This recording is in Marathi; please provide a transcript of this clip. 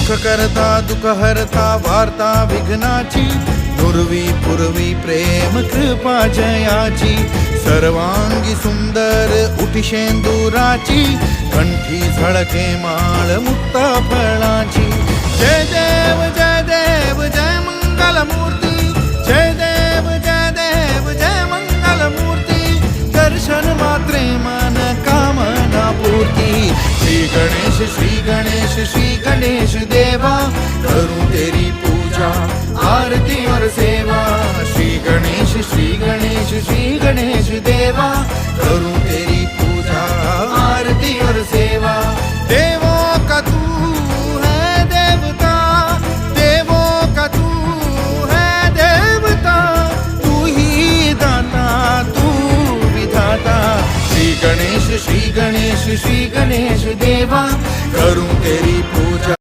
सुख करता दुःख हरता वार्ता विघ्नाची, नुरवी पुरवी प्रेम कृपा जयाची, सर्वांगी सुंदर उठी शेंदुराची, कंठी झळके माळ मुक्ता फळाची. जय देव जय देव जय मंगल मूर्ती, जय देव जय देव जय मंगल मूर्ती, दर्शन मात्रे मन कामना पूर्ती. श्री गणेश श्री गणेश श्री गणेश देवा, करूं तेरी पूजा आरती और सेवा. श्री गणेश श्री गणेश श्री गणेश देवा, करूं तेरी पूजा आरती और सेवा. देवों का तू है देवता, देवों का तू है देवता, तू ही दाता तू विधाता. श्री गणेश श्री गणेश श्री गणेश देवा, करूं तेरी पूजा